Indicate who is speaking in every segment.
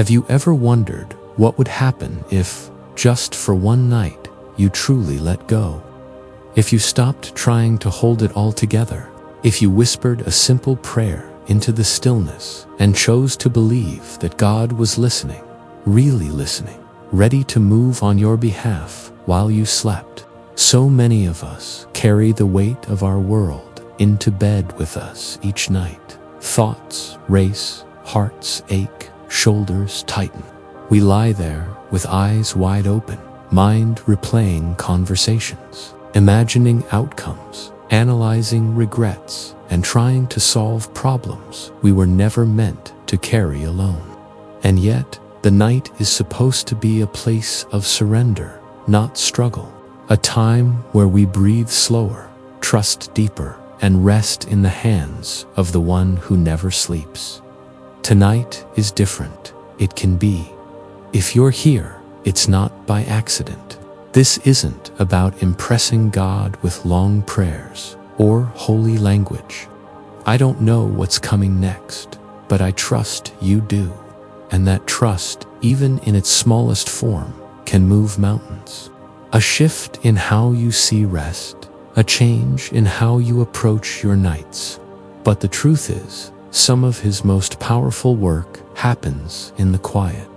Speaker 1: Have you ever wondered what would happen if, just for one night, you truly let go? If you stopped trying to hold it all together, if you whispered a simple prayer into the stillness and chose to believe that God was listening, really listening, ready to move on your behalf while you slept. So many of us carry the weight of our world into bed with us each night. Thoughts race, hearts ache, shoulders tighten. We lie there with eyes wide open, mind replaying conversations, imagining outcomes, analyzing regrets, and trying to solve problems we were never meant to carry alone. And yet, the night is supposed to be a place of surrender, not struggle. A time where we breathe slower, trust deeper, and rest in the hands of the one who never sleeps. Tonight is different. It can be. If you're here, it's not by accident. This isn't about impressing God with long prayers or holy language. I don't know what's coming next, but I trust you do. And that trust, even in its smallest form, can move mountains. A shift in how you see rest, a change in how you approach your nights. But the truth is, some of his most powerful work happens in the quiet.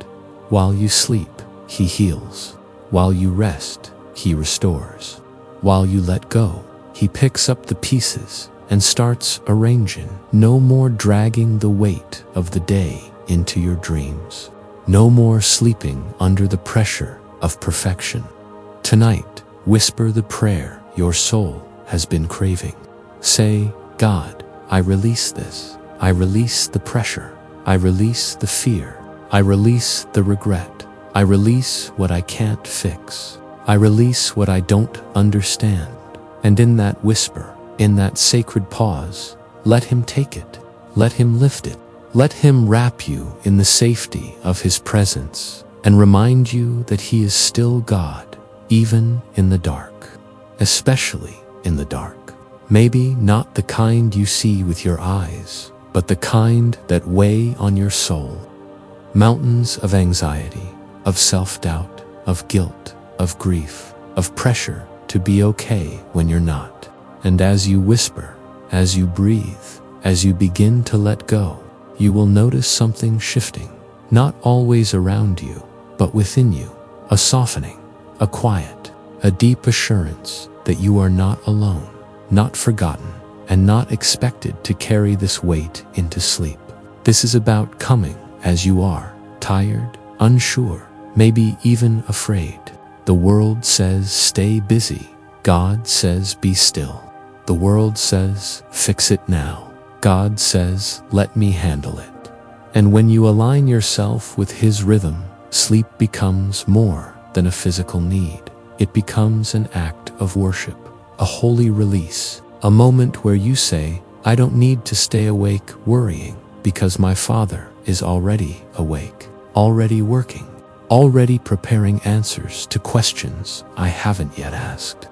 Speaker 1: While you sleep, he heals. While you rest, he restores. While you let go, he picks up the pieces and starts arranging. No more dragging the weight of the day into your dreams. No more sleeping under the pressure of perfection. Tonight, whisper the prayer your soul has been craving. Say, God, I release this. I release the pressure. I release the fear. I release the regret. I release what I can't fix. I release what I don't understand. And in that whisper, in that sacred pause, let him take it. Let him lift it. Let him wrap you in the safety of his presence and remind you that he is still God, even in the dark, especially in the dark. Maybe not the kind you see with your eyes, but the kind that weigh on your soul. Mountains of anxiety, of self-doubt, of guilt, of grief, of pressure to be okay when you're not. And as you whisper, as you breathe, as you begin to let go, you will notice something shifting, not always around you, but within you, a softening, a quiet, a deep assurance that you are not alone, not forgotten, and not expected to carry this weight into sleep. This is about coming as you are, tired, unsure, maybe even afraid. The world says stay busy. God says be still. The world says fix it now. God says let me handle it. And when you align yourself with his rhythm, sleep becomes more than a physical need. It becomes an act of worship, a holy release, a moment where you say, I don't need to stay awake worrying because my Father is already awake, already working, already preparing answers to questions I haven't yet asked.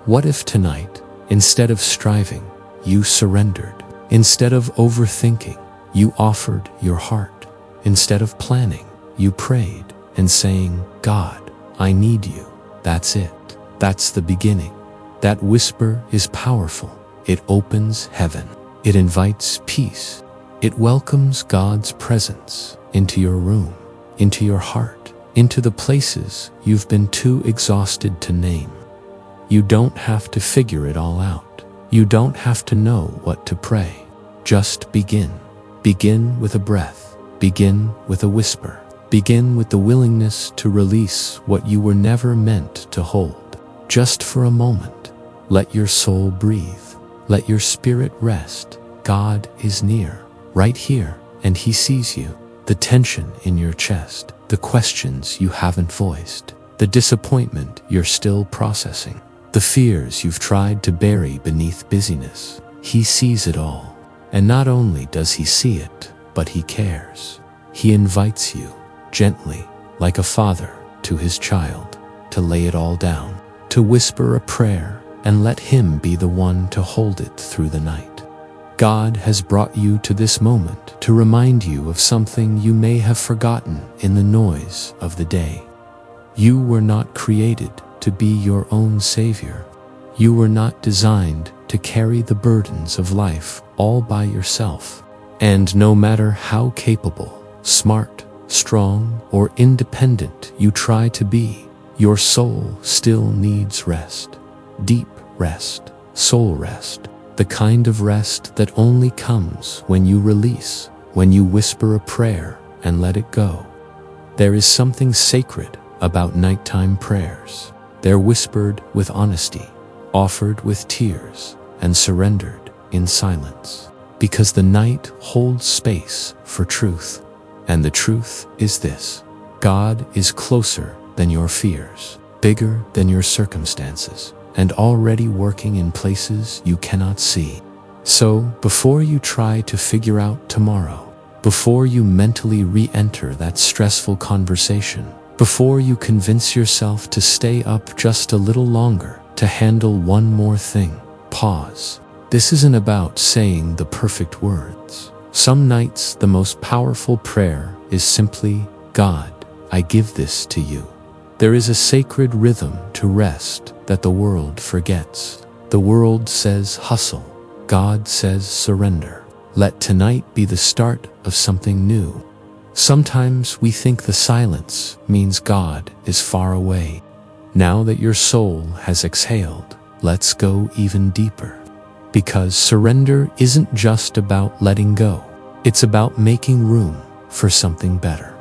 Speaker 1: What if tonight, instead of striving, you surrendered? Instead of overthinking, you offered your heart. Instead of planning, you prayed and saying, God, I need you. That's it. That's the beginning. That whisper is powerful. It opens heaven. It invites peace. It welcomes God's presence into your room, into your heart, into the places you've been too exhausted to name. You don't have to figure it all out. You don't have to know what to pray. Just begin. Begin with a breath. Begin with a whisper. Begin with the willingness to release what you were never meant to hold. Just for a moment, let your soul breathe. Let your spirit rest. God is near, right here, and he sees you. The tension in your chest, the questions you haven't voiced, the disappointment you're still processing, the fears you've tried to bury beneath busyness. He sees it all. And not only does he see it, but he cares. He invites you, gently, like a father to his child, to lay it all down, to whisper a prayer and let him be the one to hold it through the night. God has brought you to this moment to remind you of something you may have forgotten in the noise of the day. You were not created to be your own savior. You were not designed to carry the burdens of life all by yourself. And no matter how capable, smart, strong, or independent you try to be, your soul still needs rest. Deep rest, soul rest, the kind of rest that only comes when you release, when you whisper a prayer and let it go. There is something sacred about nighttime prayers. They're whispered with honesty, offered with tears, and surrendered in silence. Because the night holds space for truth. And the truth is this: God is closer than your fears, bigger than your circumstances, and already working in places you cannot see. So, before you try to figure out tomorrow, before you mentally re-enter that stressful conversation, before you convince yourself to stay up just a little longer to handle one more thing, pause. This isn't about saying the perfect words. Some nights the most powerful prayer is simply, God, I give this to you. There is a sacred rhythm to rest that the world forgets. The world says hustle. God says surrender. Let tonight be the start of something new. Sometimes we think the silence means God is far away. Now that your soul has exhaled, let's go even deeper. Because surrender isn't just about letting go. It's about making room for something better.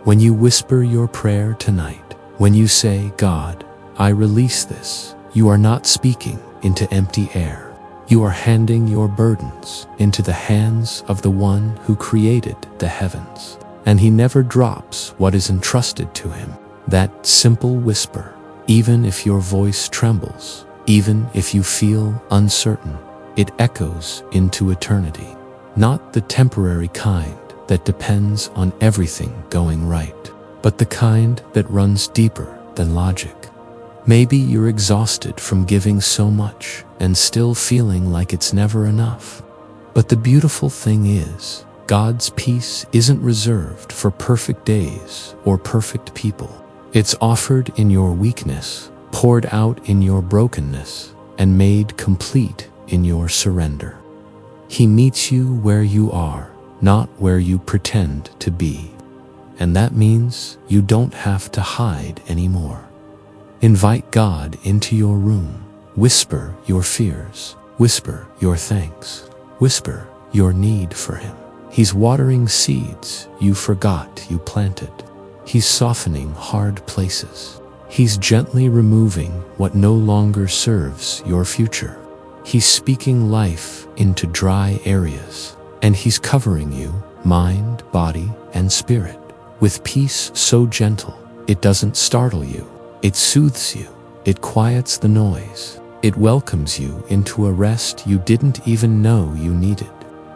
Speaker 1: When you whisper your prayer tonight, when you say, God, I release this, you are not speaking into empty air. You are handing your burdens into the hands of the one who created the heavens. And he never drops what is entrusted to him. That simple whisper, even if your voice trembles, even if you feel uncertain, it echoes into eternity. Not the temporary kind that depends on everything going right, but the kind that runs deeper than logic. Maybe you're exhausted from giving so much and still feeling like it's never enough. But the beautiful thing is, God's peace isn't reserved for perfect days or perfect people. It's offered in your weakness, poured out in your brokenness, and made complete in your surrender. He meets you where you are, not where you pretend to be. And that means you don't have to hide anymore. Invite God into your room. Whisper your fears. Whisper your thanks. Whisper your need for Him. He's watering seeds you forgot you planted. He's softening hard places. He's gently removing what no longer serves your future. He's speaking life into dry areas, and He's covering you, mind, body, and spirit, with peace so gentle it doesn't startle you. It soothes you. It quiets the noise. It welcomes you into a rest you didn't even know you needed.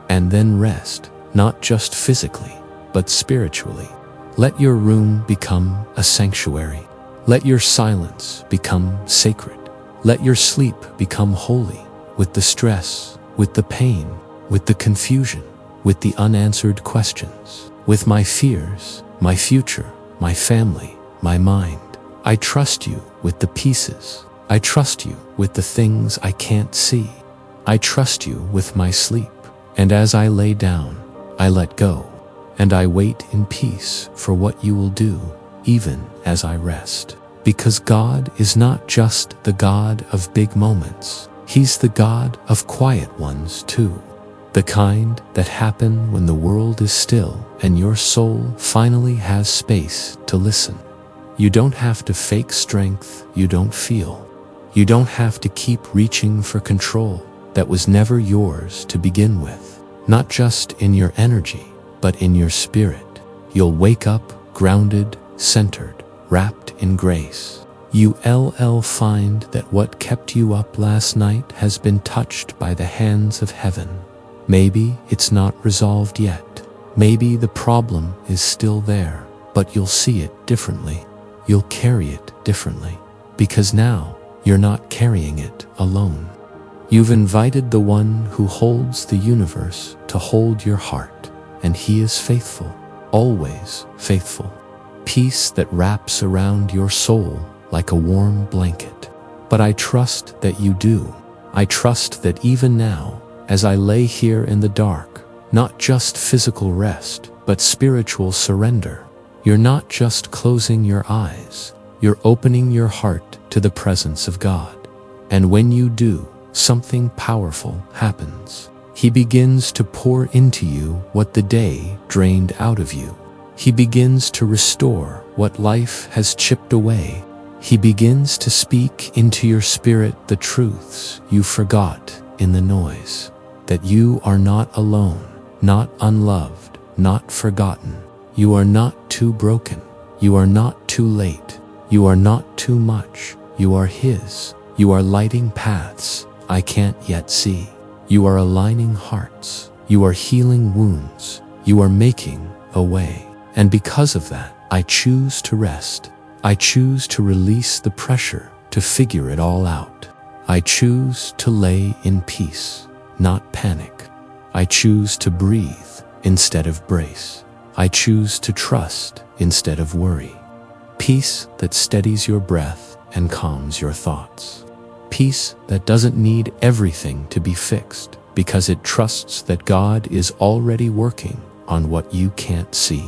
Speaker 1: And then rest, not just physically, but spiritually. Let your room become a sanctuary. Let your silence become sacred. Let your sleep become holy, with the stress, with the pain, with the confusion, with the unanswered questions, with my fears, my future, my family, my mind. I trust you with the pieces. I trust you with the things I can't see. I trust you with my sleep. And as I lay down, I let go. And I wait in peace for what you will do, even as I rest. Because God is not just the God of big moments. He's the God of quiet ones too. The kind that happen when the world is still and your soul finally has space to listen. You don't have to fake strength you don't feel. You don't have to keep reaching for control that was never yours to begin with. Not just in your energy, but in your spirit. You'll wake up grounded, centered, wrapped in grace. You'll find that what kept you up last night has been touched by the hands of heaven. Maybe it's not resolved yet. Maybe the problem is still there, but you'll see it differently. You'll carry it differently. Because now, you're not carrying it alone. You've invited the one who holds the universe to hold your heart, and he is faithful, always faithful. Peace that wraps around your soul like a warm blanket. But I trust that you do. I trust that even now, as I lay here in the dark, not just physical rest, but spiritual surrender, you're not just closing your eyes, you're opening your heart to the presence of God. And when you do, something powerful happens. He begins to pour into you what the day drained out of you. He begins to restore what life has chipped away. He begins to speak into your spirit the truths you forgot in the noise. That you are not alone, not unloved, not forgotten. You are not too broken. You are not too late. You are not too much. You are His. You are lighting paths I can't yet see. You are aligning hearts. You are healing wounds. You are making a way. And because of that, I choose to rest. I choose to release the pressure to figure it all out. I choose to lay in peace, not panic. I choose to breathe instead of brace. I choose to trust instead of worry. Peace that steadies your breath and calms your thoughts. Peace that doesn't need everything to be fixed because it trusts that God is already working on what you can't see.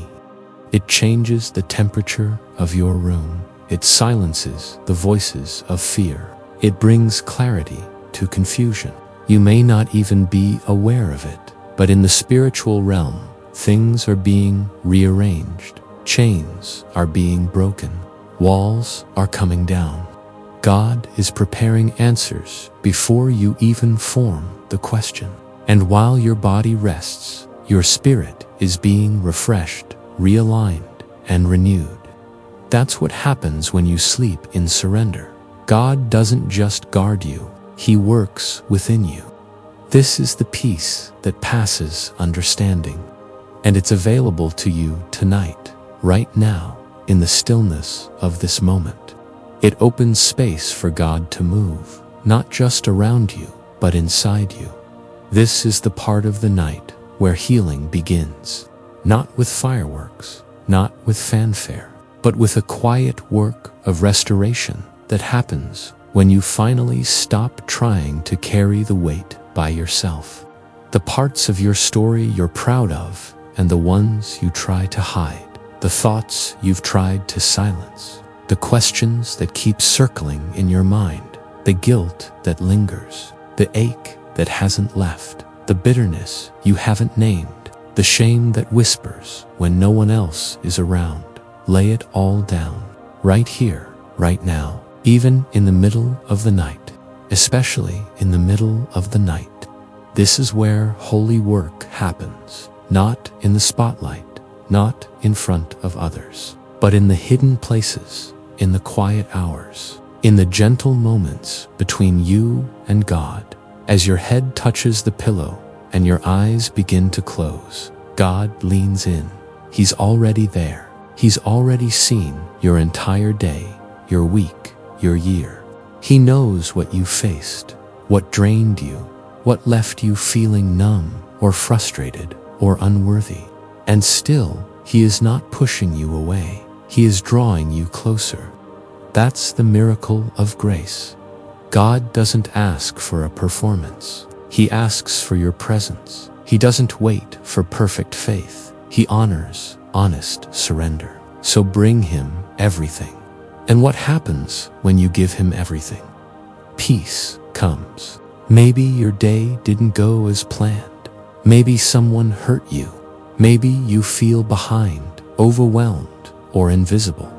Speaker 1: It changes the temperature of your room. It silences the voices of fear. It brings clarity to confusion. You may not even be aware of it, but in the spiritual realm, things are being rearranged. Chains are being broken. Walls are coming down. God is preparing answers before you even form the question. And while your body rests, your spirit is being refreshed, realigned, and renewed. That's what happens when you sleep in surrender. God doesn't just guard you, He works within you. This is the peace that passes understanding. And it's available to you tonight, right now, in the stillness of this moment. It opens space for God to move, not just around you, but inside you. This is the part of the night where healing begins. Not with fireworks, not with fanfare, but with a quiet work of restoration that happens when you finally stop trying to carry the weight by yourself. The parts of your story you're proud of and the ones you try to hide, the thoughts you've tried to silence, the questions that keep circling in your mind, the guilt that lingers, the ache that hasn't left, the bitterness you haven't named, the shame that whispers when no one else is around. Lay it all down, right here, right now, even in the middle of the night, especially in the middle of the night. This is where holy work happens, not in the spotlight, not in front of others, but in the hidden places, in the quiet hours, in the gentle moments between you and God. As your head touches the pillow and your eyes begin to close, God leans in. He's already there. He's already seen your entire day, your week, your year. He knows what you faced, what drained you, what left you feeling numb or frustrated or unworthy. And still, He is not pushing you away. He is drawing you closer. That's the miracle of grace. God doesn't ask for a performance. He asks for your presence. He doesn't wait for perfect faith. He honors honest surrender. So bring Him everything. And what happens when you give Him everything? Peace comes. Maybe your day didn't go as planned. Maybe someone hurt you. Maybe you feel behind, overwhelmed, or invisible.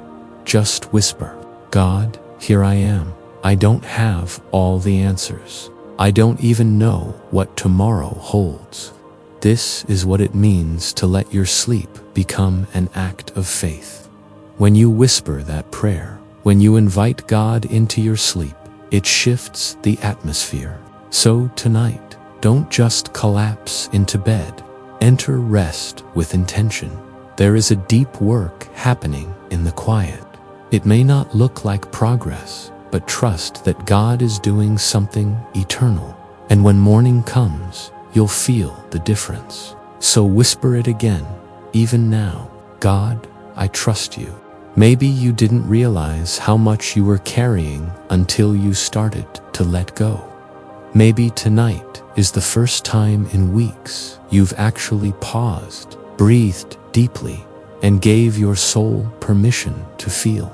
Speaker 1: Just whisper, God, here I am. I don't have all the answers. I don't even know what tomorrow holds. This is what it means to let your sleep become an act of faith. When you whisper that prayer, when you invite God into your sleep, it shifts the atmosphere. So tonight, don't just collapse into bed. Enter rest with intention. There is a deep work happening in the quiet. It may not look like progress, but trust that God is doing something eternal. And when morning comes, you'll feel the difference. So whisper it again, even now. God, I trust you. Maybe you didn't realize how much you were carrying until you started to let go. Maybe tonight is the first time in weeks you've actually paused, breathed deeply, and gave your soul permission to feel.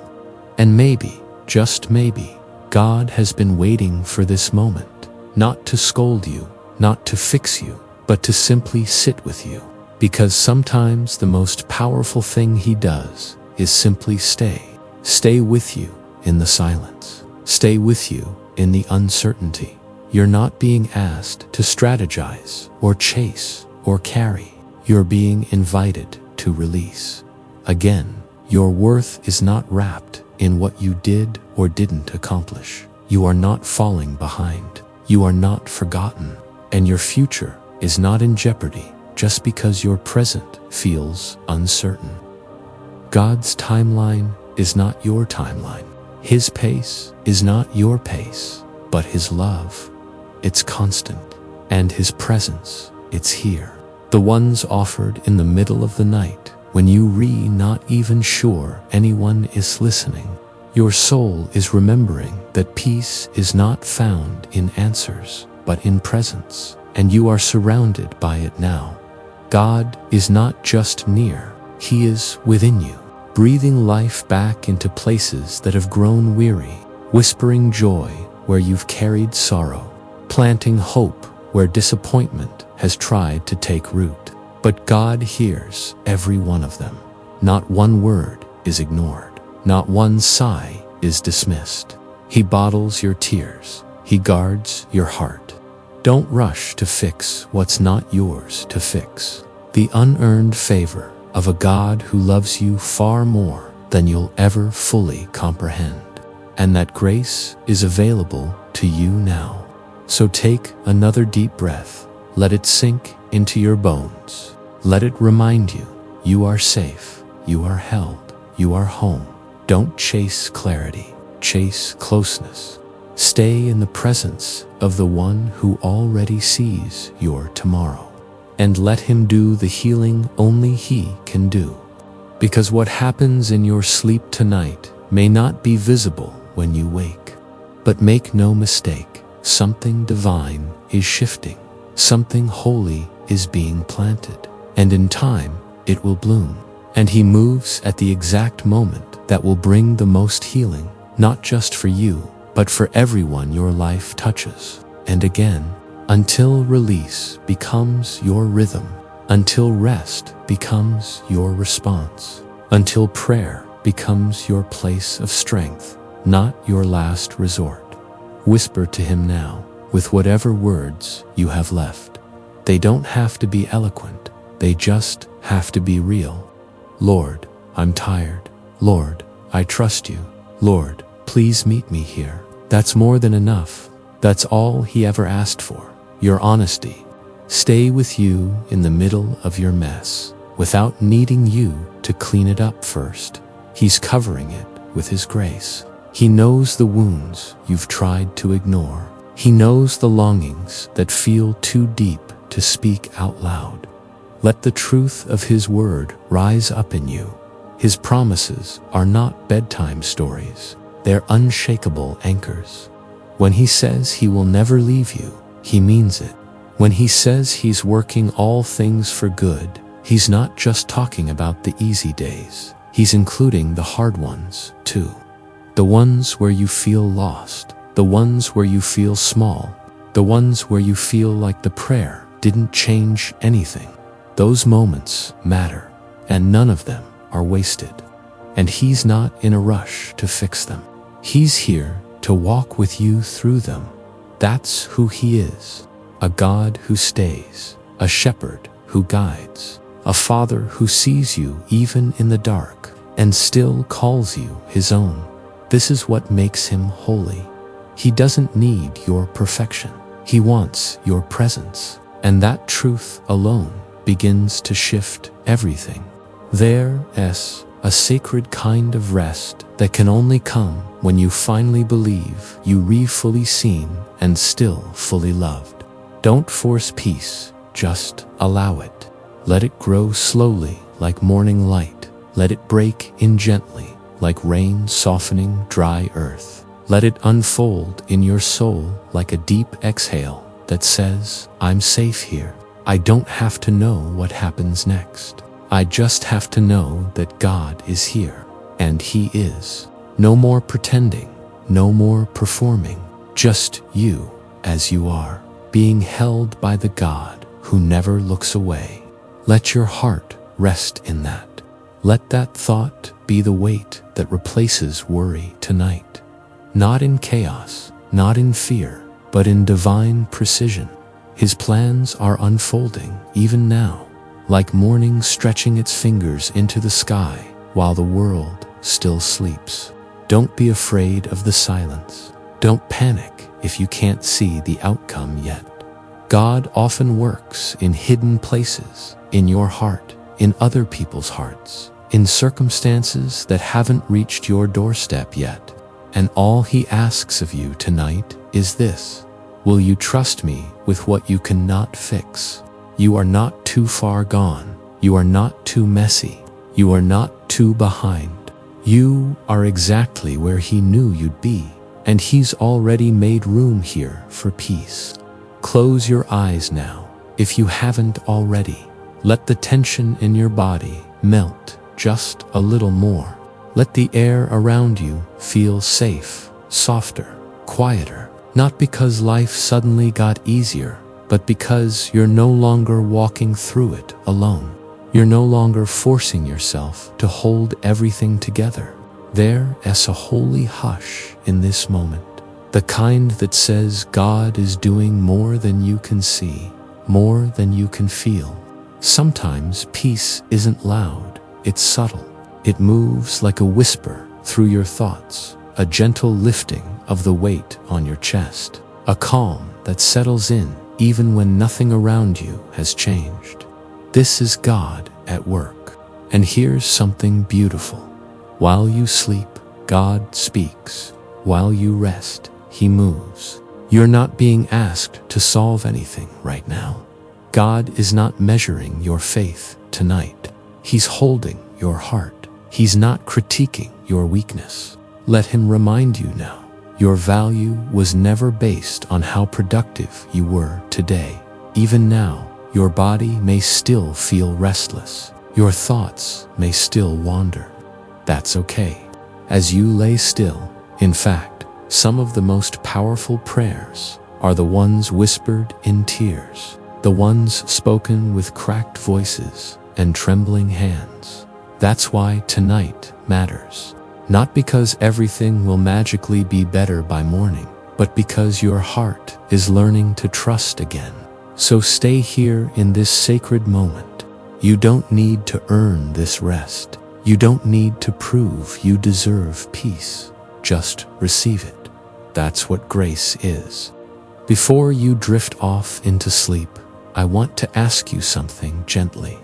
Speaker 1: And maybe, just maybe, God has been waiting for this moment, not to scold you, not to fix you, but to simply sit with you. Because sometimes the most powerful thing He does is simply stay. Stay with you in the silence. Stay with you in the uncertainty. You're not being asked to strategize or chase or carry. You're being invited to release. Again, your worth is not wrapped in what you did or didn't accomplish. You are not falling behind. You are not forgotten. And your future is not in jeopardy just because your present feels uncertain. God's timeline is not your timeline. His pace is not your pace, but His love, it's constant. And His presence, it's here. The ones offered in the middle of the night, when not even sure anyone is listening. Your soul is remembering that peace is not found in answers, but in presence, and you are surrounded by it now. God is not just near, He is within you, breathing life back into places that have grown weary, whispering joy where you've carried sorrow, planting hope where disappointment has tried to take root. But God hears every one of them. Not one word is ignored. Not one sigh is dismissed. He bottles your tears. He guards your heart. Don't rush to fix what's not yours to fix. The unearned favor of a God who loves you far more than you'll ever fully comprehend. And that grace is available to you now. So take another deep breath. Let it sink into your bones. Let it remind you, you are safe, you are held, you are home. Don't chase clarity, chase closeness. Stay in the presence of the one who already sees your tomorrow. And let Him do the healing only He can do. Because what happens in your sleep tonight may not be visible when you wake. But make no mistake, something divine is shifting. Something holy is being planted. And in time, it will bloom. And He moves at the exact moment that will bring the most healing, not just for you, but for everyone your life touches. And again, until release becomes your rhythm, until rest becomes your response, until prayer becomes your place of strength, not your last resort. Whisper to Him now, with whatever words you have left. They don't have to be eloquent, they just have to be real. Lord, I'm tired. Lord, I trust you. Lord, please meet me here. That's more than enough. That's all He ever asked for, your honesty. Stay with you in the middle of your mess, without needing you to clean it up first. He's covering it with His grace. He knows the wounds you've tried to ignore. He knows the longings that feel too deep to speak out loud. Let the truth of His word rise up in you. His promises are not bedtime stories. They're unshakable anchors. When He says He will never leave you, He means it. When He says He's working all things for good, He's not just talking about the easy days. He's including the hard ones, too. The ones where you feel lost, the ones where you feel small, the ones where you feel like the prayer didn't change anything. Those moments matter, and none of them are wasted. And He's not in a rush to fix them. He's here to walk with you through them. That's who He is, a God who stays, a shepherd who guides, a Father who sees you even in the dark and still calls you His own. This is what makes Him holy. He doesn't need your perfection. He wants your presence. And that truth alone begins to shift everything. There's a sacred kind of rest that can only come when you finally believe you fully seen and still fully loved. Don't force peace, just allow it. Let it grow slowly like morning light. Let it break in gently like rain softening dry earth. Let it unfold in your soul like a deep exhale that says, I'm safe here. I don't have to know what happens next. I just have to know that God is here. And He is. No more pretending, no more performing, just you as you are, being held by the God who never looks away. Let your heart rest in that. Let that thought be the weight that replaces worry tonight. Not in chaos, not in fear, but in divine precision. His plans are unfolding even now, like morning stretching its fingers into the sky while the world still sleeps. Don't be afraid of the silence. Don't panic if you can't see the outcome yet. God often works in hidden places, in your heart, in other people's hearts, in circumstances that haven't reached your doorstep yet. And all He asks of you tonight is this: will you trust me with what you cannot fix? You are not too far gone. You are not too messy. You are not too behind. You are exactly where He knew you'd be, and He's already made room here for peace. Close your eyes now, if you haven't already. Let the tension in your body melt just a little more. Let the air around you feel safe, softer, quieter. Not because life suddenly got easier, but because you're no longer walking through it alone. You're no longer forcing yourself to hold everything together. There is a holy hush in this moment, the kind that says God is doing more than you can see, more than you can feel. Sometimes peace isn't loud, it's subtle. It moves like a whisper through your thoughts, a gentle lifting of the weight on your chest, a calm that settles in even when nothing around you has changed. This is God at work. And here's something beautiful. While you sleep, God speaks. While you rest, He moves. You're not being asked to solve anything right now. God is not measuring your faith tonight. He's holding your heart. He's not critiquing your weakness. Let Him remind you now, your value was never based on how productive you were today. Even now, your body may still feel restless. Your thoughts may still wander. That's okay. As you lay still, in fact, some of the most powerful prayers are the ones whispered in tears, the ones spoken with cracked voices and trembling hands. That's why tonight matters. Not because everything will magically be better by morning, but because your heart is learning to trust again. So stay here in this sacred moment. You don't need to earn this rest. You don't need to prove you deserve peace. Just receive it. That's what grace is. Before you drift off into sleep, I want to ask you something gently.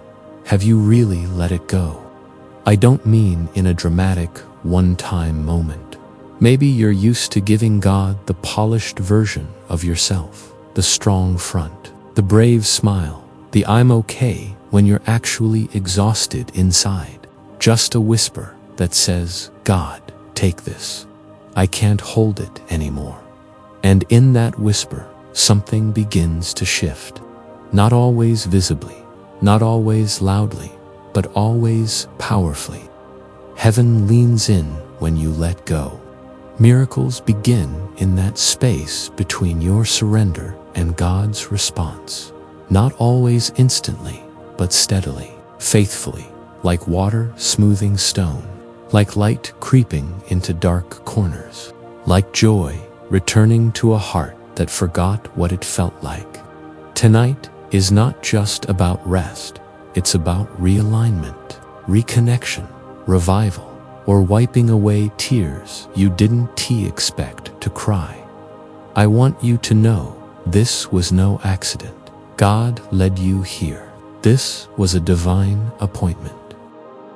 Speaker 1: Have you really let it go? I don't mean in a dramatic, one-time moment. Maybe you're used to giving God the polished version of yourself, the strong front, the brave smile, the I'm okay when you're actually exhausted inside. Just a whisper that says, God, take this. I can't hold it anymore. And in that whisper, something begins to shift. Not always visibly, not always loudly, but always powerfully. Heaven leans in when you let go. Miracles begin in that space between your surrender and God's response. Not always instantly, but steadily, faithfully, like water smoothing stone, like light creeping into dark corners, like joy returning to a heart that forgot what it felt like. Tonight is not just about rest, it's about realignment, reconnection, revival, or wiping away tears you didn't expect to cry. I want you to know this was no accident. God led you here. This was a divine appointment.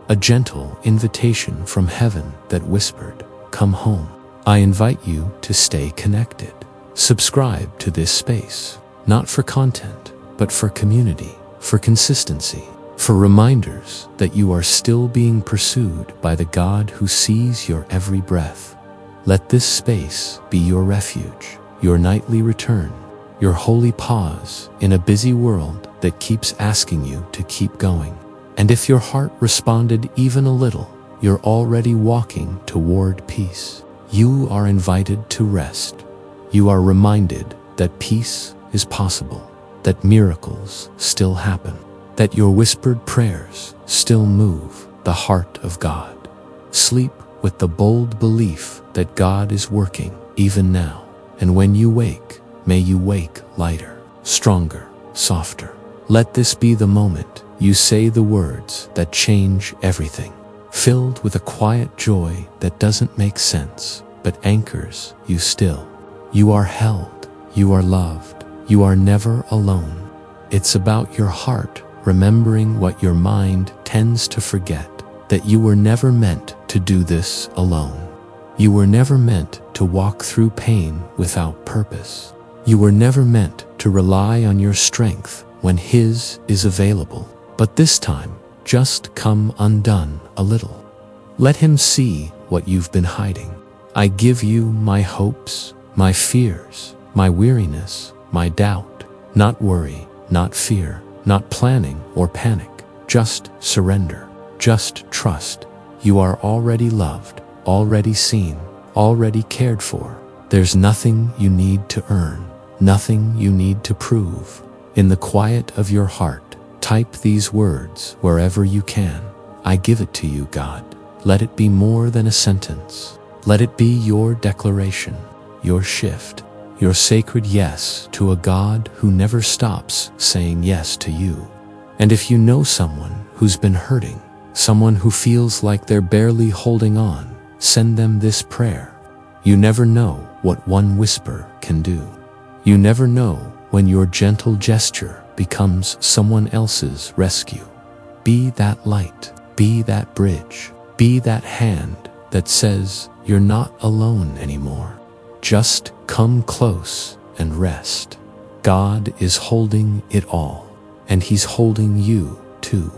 Speaker 1: A gentle invitation from heaven that whispered, come home. I invite you to stay connected. Subscribe to this space. not for content, but for community, for consistency, for reminders that you are still being pursued by the God who sees your every breath. Let this space be your refuge, your nightly return, your holy pause in a busy world that keeps asking you to keep going. And if your heart responded even a little, you're already walking toward peace. You are invited to rest. You are reminded that peace is possible, that miracles still happen, that your whispered prayers still move the heart of God. Sleep with the bold belief that God is working even now. And when you wake, may you wake lighter, stronger, softer. Let this be the moment you say the words that change everything, filled with a quiet joy that doesn't make sense, but anchors you still. You are held, you are loved, you are never alone. It's about your heart remembering what your mind tends to forget, that you were never meant to do this alone. You were never meant to walk through pain without purpose. You were never meant to rely on your strength when His is available. But this time, just come undone a little. Let Him see what you've been hiding. I give you my hopes, my fears, my weariness, my doubt. Not worry, not fear, not planning or panic. Just surrender, just trust. You are already loved, already seen, already cared for. There's nothing you need to earn, nothing you need to prove. In the quiet of your heart, type these words wherever you can. I give it to you, God. Let it be more than a sentence. Let it be your declaration, your shift, your sacred yes to a God who never stops saying yes to you. And if you know someone who's been hurting, someone who feels like they're barely holding on, send them this prayer. You never know what one whisper can do. You never know when your gentle gesture becomes someone else's rescue. Be that light, be that bridge, be that hand that says you're not alone anymore. Just come close and rest. God is holding it all, and He's holding you too.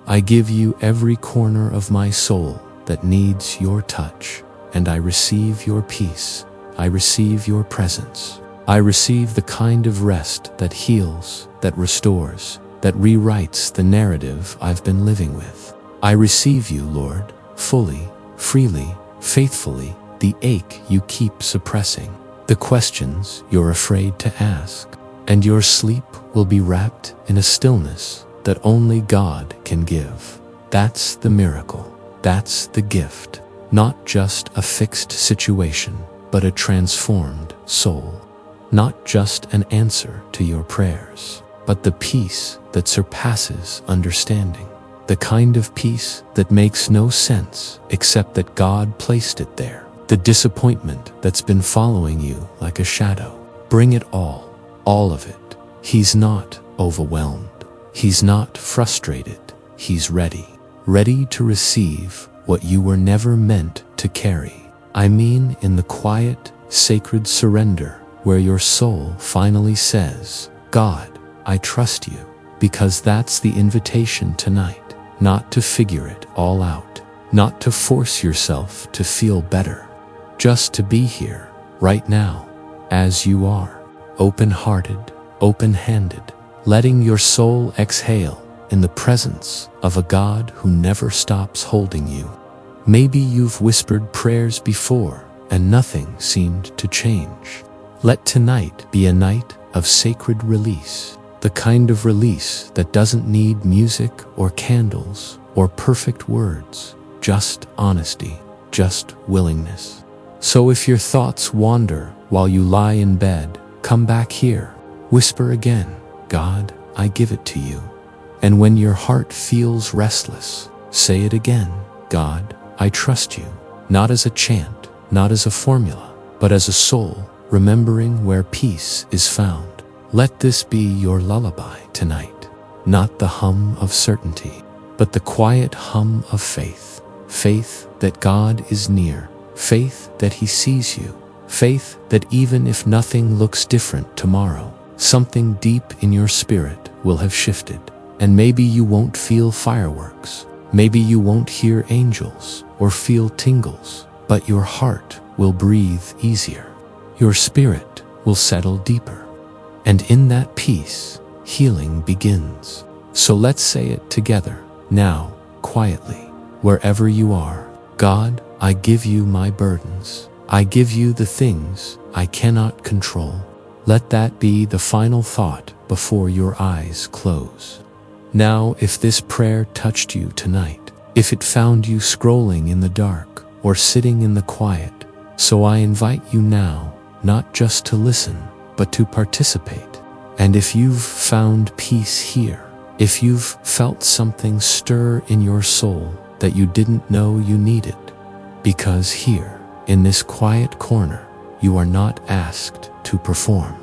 Speaker 1: I give you every corner of my soul that needs your touch, and I receive your peace. I receive your presence. I receive the kind of rest that heals, that restores, that rewrites the narrative I've been living with. I receive you, Lord, fully, freely, faithfully, the ache you keep suppressing, the questions you're afraid to ask, and your sleep will be wrapped in a stillness that only God can give. That's the miracle. That's the gift. Not just a fixed situation, but a transformed soul. Not just an answer to your prayers, but the peace that surpasses understanding. The kind of peace that makes no sense except that God placed it there. The disappointment that's been following you like a shadow. Bring it all of it. He's not overwhelmed. He's not frustrated. He's ready. Ready to receive what you were never meant to carry. I mean in the quiet, sacred surrender where your soul finally says, God, I trust you, because that's the invitation tonight. Not to figure it all out, not to force yourself to feel better, just to be here, right now, as you are, open-hearted, open-handed, letting your soul exhale in the presence of a God who never stops holding you. Maybe you've whispered prayers before and nothing seemed to change. Let tonight be a night of sacred release. The kind of release that doesn't need music or candles or perfect words, just honesty, just willingness. So if your thoughts wander while you lie in bed, come back here, whisper again, God, I give it to you. And when your heart feels restless, say it again, God, I trust you, not as a chant, not as a formula, but as a soul, remembering where peace is found. Let this be your lullaby tonight, not the hum of certainty, but the quiet hum of faith. Faith that God is near, faith that He sees you, faith that even if nothing looks different tomorrow, something deep in your spirit will have shifted. And maybe you won't feel fireworks. Maybe you won't hear angels or feel tingles, but your heart will breathe easier. Your spirit will settle deeper. And in that peace, healing begins. So let's say it together, now, quietly, wherever you are. God, I give you my burdens. I give you the things I cannot control. Let that be the final thought before your eyes close. Now, if this prayer touched you tonight, if it found you scrolling in the dark or sitting in the quiet, so I invite you now, not just to listen, but to participate. And if you've found peace here, if you've felt something stir in your soul that you didn't know you needed, because here, in this quiet corner, you are not asked to perform.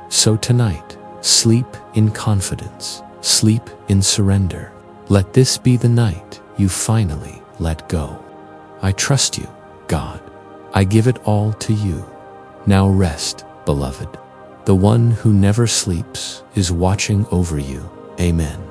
Speaker 1: So tonight, sleep in confidence, sleep in surrender. Let this be the night you finally let go. I trust you, God. I give it all to you. Now rest, beloved. The one who never sleeps is watching over you. Amen.